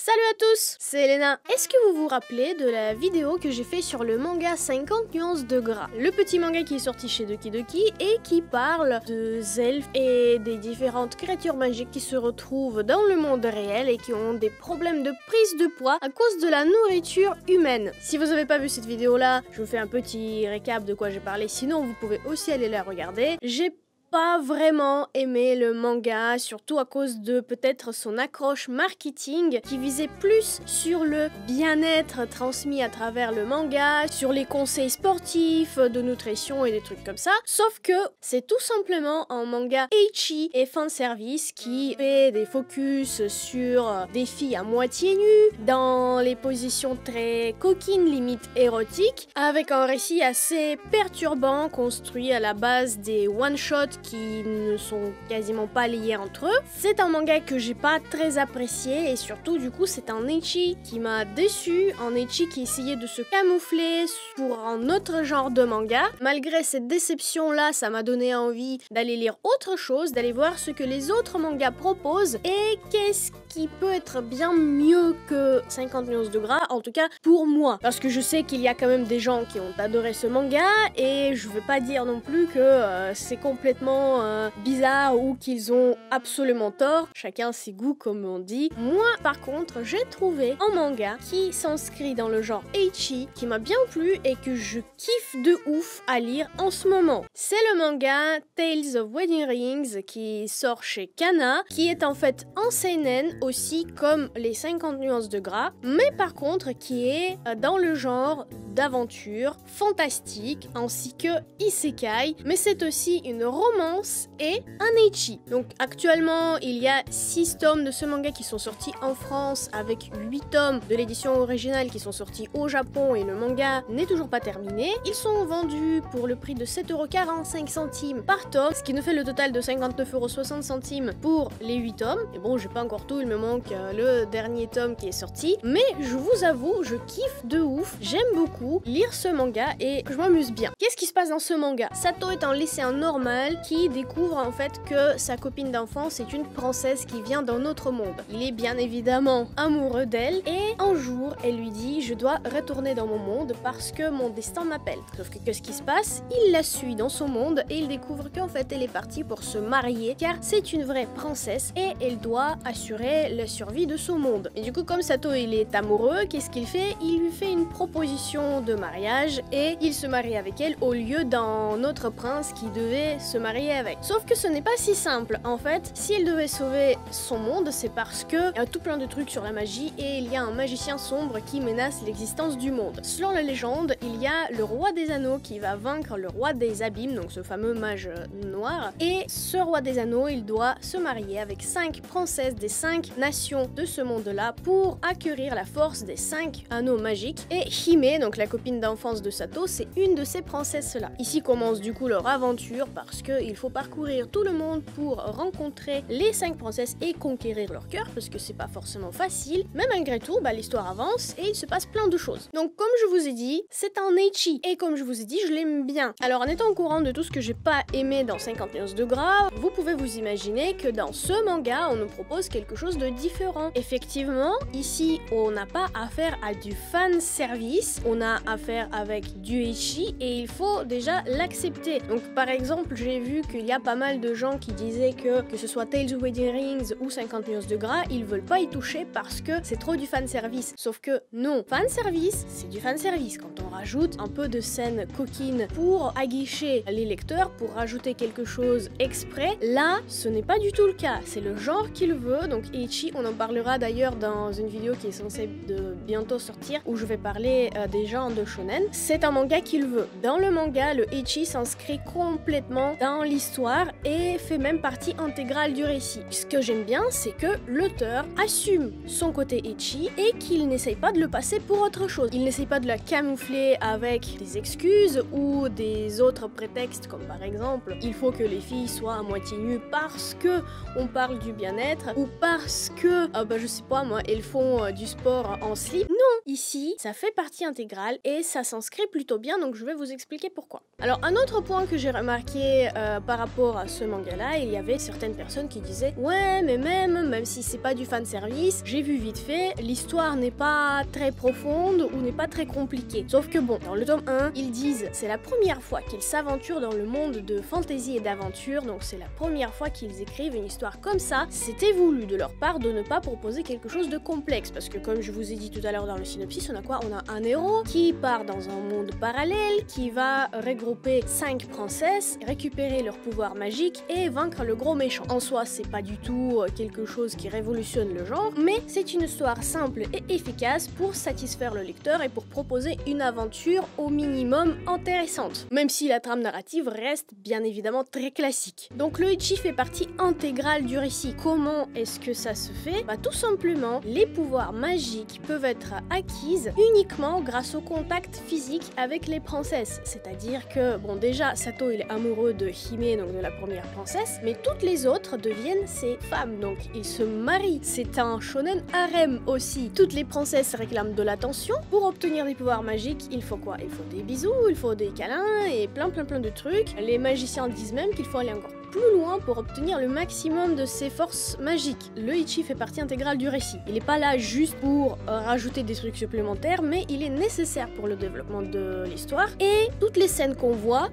Salut à tous, c'est Elena. Est-ce que vous vous rappelez de la vidéo que j'ai fait sur le manga 50 nuances de gras? Le petit manga qui est sorti chez Doki Doki et qui parle de elfes et des différentes créatures magiques qui se retrouvent dans le monde réel et qui ont des problèmes de prise de poids à cause de la nourriture humaine. Si vous n'avez pas vu cette vidéo là, je vous fais un petit récap de quoi j'ai parlé, sinon vous pouvez aussi aller la regarder. J'ai pas vraiment aimé le manga, surtout à cause de peut-être son accroche marketing qui visait plus sur le bien-être transmis à travers le manga, sur les conseils sportifs, de nutrition et des trucs comme ça. Sauf que c'est tout simplement un manga ecchi et fanservice qui fait des focus sur des filles à moitié nues, dans les positions très coquines, limite érotiques, avec un récit assez perturbant construit à la base des one-shots qui ne sont quasiment pas liés entre eux. C'est un manga que j'ai pas très apprécié et surtout du coup c'est un ecchi qui m'a déçu, un ecchi qui essayait de se camoufler pour un autre genre de manga. Malgré cette déception là, ça m'a donné envie d'aller lire autre chose, d'aller voir ce que les autres mangas proposent et qu'est-ce qui peut être bien mieux que 50 nuances de gras, en tout cas pour moi. Parce que je sais qu'il y a quand même des gens qui ont adoré ce manga et je veux pas dire non plus que c'est complètement bizarre ou qu'ils ont absolument tort. Chacun ses goûts comme on dit. Moi par contre j'ai trouvé un manga qui s'inscrit dans le genre ecchi, qui m'a bien plu et que je kiffe de ouf à lire en ce moment. C'est le manga Tales of Wedding Rings qui sort chez Kana, qui est en fait en seinen aussi comme les 50 nuances de gras, mais par contre qui est dans le genre d'aventure fantastique ainsi que isekai, mais c'est aussi une romance et un ecchi. Donc actuellement il y a 6 tomes de ce manga qui sont sortis en France avec 8 tomes de l'édition originale qui sont sortis au Japon et le manga n'est toujours pas terminé. Ils sont vendus pour le prix de 7,45€ par tome, ce qui nous fait le total de 59,60€ pour les 8 tomes. Et bon, j'ai pas encore tout, il me manque le dernier tome qui est sorti, mais je vous avoue, je kiffe de ouf, j'aime beaucoup lire ce manga et je m'amuse bien. Qu'est-ce qui se passe dans ce manga? Sato est un lycéen normal qui découvre en fait que sa copine d'enfance est une princesse qui vient d'un autre monde. Il est bien évidemment amoureux d'elle et un jour elle lui dit: je dois retourner dans mon monde parce que mon destin m'appelle. Sauf que qu'est-ce qui se passe? Il la suit dans son monde et il découvre qu'en fait elle est partie pour se marier car c'est une vraie princesse et elle doit assurer la survie de son monde. Et du coup comme Sato il est amoureux, qu'est-ce qu'il fait? Il lui fait une proposition de mariage et il se marie avec elle au lieu d'un autre prince qui devait se marier avec. Sauf que ce n'est pas si simple. En fait, si elle devait sauver son monde, c'est parce que il y a tout plein de trucs sur la magie et il y a un magicien sombre qui menace l'existence du monde. Selon la légende, il y a le roi des anneaux qui va vaincre le roi des abîmes, donc ce fameux mage noir. Et ce roi des anneaux, il doit se marier avec 5 princesses des 5 nations de ce monde-là pour acquérir la force des 5 anneaux magiques. Et Hime, donc la copine d'enfance de Sato, c'est une de ces princesses-là. Ici commence du coup leur aventure parce qu'il faut parcourir tout le monde pour rencontrer les 5 princesses et conquérir leur cœur parce que c'est pas forcément facile, mais malgré tout l'histoire avance et il se passe plein de choses. Donc comme je vous ai dit, c'est un ecchi et comme je vous ai dit, je l'aime bien. Alors en étant au courant de tout ce que j'ai pas aimé dans 50 nuances de gras, vous pouvez vous imaginer que dans ce manga on nous propose quelque chose de différent. Effectivement, ici on n'a pas affaire à du fan service, on a affaire avec du ecchi et il faut déjà l'accepter. Donc par exemple, j'ai vu qu'il y a pas mal de gens qui disaient que ce soit Tales of Wedding Rings ou 50 nuances de gras, ils veulent pas y toucher parce que c'est trop du fanservice. Sauf que non, fanservice, c'est du fanservice. Quand on rajoute un peu de scène coquine pour aguicher les lecteurs, pour rajouter quelque chose exprès, là, ce n'est pas du tout le cas. C'est le genre qu'il veut, donc ecchi, on en parlera d'ailleurs dans une vidéo qui est censée de bientôt sortir, où je vais parler des genres de shonen. C'est un manga qu'il veut. Dans le manga, le ecchi s'inscrit complètement dans l'histoire et fait même partie intégrale du récit. Ce que j'aime bien, c'est que l'auteur assume son côté ecchi et qu'il n'essaye pas de le passer pour autre chose. Il n'essaye pas de la camoufler avec des excuses ou des autres prétextes comme par exemple il faut que les filles soient à moitié nues parce que on parle du bien-être ou parce que je sais pas moi, elles font du sport en slip. ici, ça fait partie intégrale et ça s'inscrit plutôt bien, donc je vais vous expliquer pourquoi. Alors, un autre point que j'ai remarqué par rapport à ce manga-là, il y avait certaines personnes qui disaient « Ouais, mais même si c'est pas du fanservice, j'ai vu vite fait, l'histoire n'est pas très profonde ou n'est pas très compliquée. » Sauf que bon, dans le tome 1, ils disent « C'est la première fois qu'ils s'aventurent dans le monde de fantasy et d'aventure, donc c'est la première fois qu'ils écrivent une histoire comme ça. C'était voulu de leur part de ne pas proposer quelque chose de complexe, parce que comme je vous ai dit tout à l'heure dans le synopsis, on a quoi? On a un héros qui part dans un monde parallèle, qui va regrouper 5 princesses, récupérer leurs pouvoirs magiques et vaincre le gros méchant. En soi, c'est pas du tout quelque chose qui révolutionne le genre, mais c'est une histoire simple et efficace pour satisfaire le lecteur et pour proposer une aventure au minimum intéressante, même si la trame narrative reste bien évidemment très classique. Donc le ecchi fait partie intégrale du récit. Comment est-ce que ça se fait? Bah tout simplement, les pouvoirs magiques peuvent être acquises uniquement grâce au contact physique avec les princesses. C'est-à-dire que, bon déjà, Sato il est amoureux de Hime, donc de la première princesse, mais toutes les autres deviennent ses femmes, donc ils se marient. C'est un shonen harem aussi. Toutes les princesses réclament de l'attention. Pour obtenir des pouvoirs magiques, il faut quoi? Il faut des bisous, il faut des câlins et plein de trucs. Les magiciens disent même qu'il faut aller encore plus loin pour obtenir le maximum de ses forces magiques. Le ecchi fait partie intégrale du récit. Il n'est pas là juste pour rajouter des trucs supplémentaires, mais il est nécessaire pour le développement de l'histoire. Et toutes les scènes qu'on voit,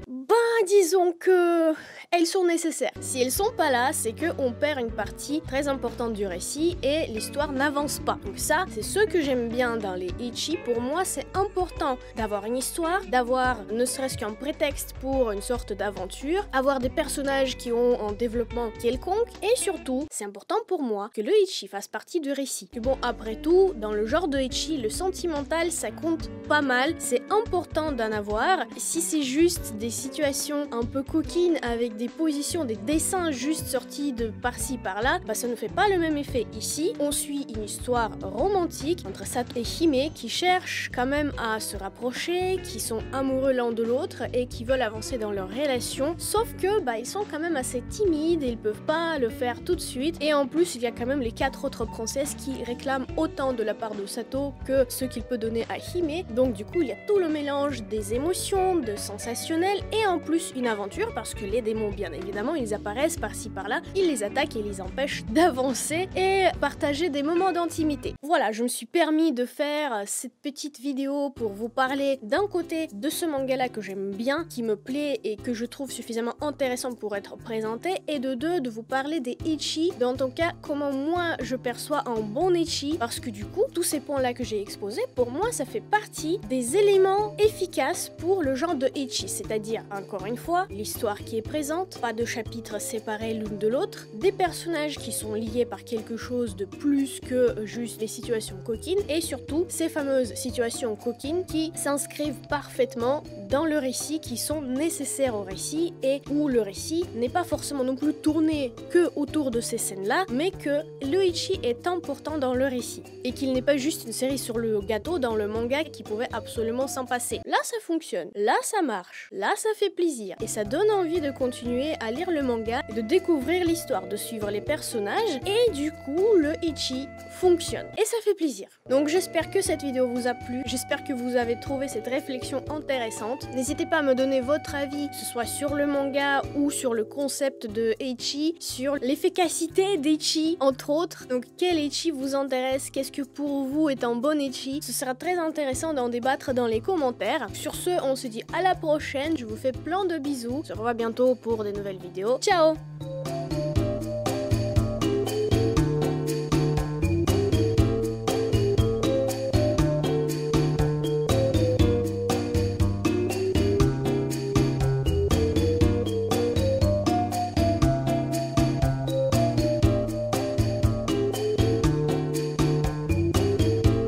disons que elles sont nécessaires. Si elles sont pas là, c'est que on perd une partie très importante du récit et l'histoire n'avance pas. Donc ça, c'est ce que j'aime bien dans les ecchi. Pour moi, c'est important d'avoir une histoire, d'avoir ne serait-ce qu'un prétexte pour une sorte d'aventure, avoir des personnages qui ont un développement quelconque et surtout, c'est important pour moi que le ecchi fasse partie du récit. Que bon, après tout, dans le genre de ecchi, le sentimental, ça compte pas mal. C'est important d'en avoir. Si c'est juste des situations un peu coquines avec des positions, des dessins juste sortis de par-ci par-là, bah ça ne fait pas le même effet. Ici, on suit une histoire romantique entre Sato et Hime qui cherchent quand même à se rapprocher, qui sont amoureux l'un de l'autre et qui veulent avancer dans leur relation, sauf que bah ils sont quand même assez timides et ils peuvent pas le faire tout de suite. Et en plus, il y a quand même les 4 autres princesses qui réclament autant de la part de Sato que ce qu'il peut donner à Hime. Donc du coup, il y a tout le mélange des émotions, de sensationnel et en plus une aventure parce que les démons, bien évidemment, ils apparaissent par-ci par-là, ils les attaquent et les empêchent d'avancer et partager des moments d'intimité. Voilà, je me suis permis de faire cette petite vidéo pour vous parler d'un côté de ce manga-là que j'aime bien, qui me plaît et que je trouve suffisamment intéressant pour être présenté, et de deux, de vous parler des ecchi, dans ton cas, comment moi je perçois un bon ecchi, parce que du coup, tous ces points-là que j'ai exposés, pour moi, ça fait partie des éléments efficaces pour le genre de ecchi, c'est-à-dire, encore une fois, l'histoire qui est présente, pas de chapitres séparés l'une de l'autre, des personnages qui sont liés par quelque chose de plus que juste des situations coquines, et surtout ces fameuses situations coquines qui s'inscrivent parfaitement dans le récit, qui sont nécessaires au récit, et où le récit n'est pas forcément non plus tourné que autour de ces scènes-là, mais que le ecchi est important dans le récit, et qu'il n'est pas juste une série sur le gâteau dans le manga qui pouvait absolument s'en passer. Là ça fonctionne, là ça marche, là ça fait plaisir, et ça donne envie de continuer à lire le manga et de découvrir l'histoire, de suivre les personnages, et du coup le ecchi fonctionne et ça fait plaisir. Donc j'espère que cette vidéo vous a plu, j'espère que vous avez trouvé cette réflexion intéressante. N'hésitez pas à me donner votre avis, que ce soit sur le manga ou sur le concept de ecchi, sur l'efficacité d'ecchi entre autres. Donc quel ecchi vous intéresse, qu'est-ce que pour vous est un bon ecchi? Ce sera très intéressant d'en débattre dans les commentaires. Sur ce, on se dit à la prochaine, je vous fais plein de bisous, on se revoit bientôt pour des nouvelles vidéos. Ciao!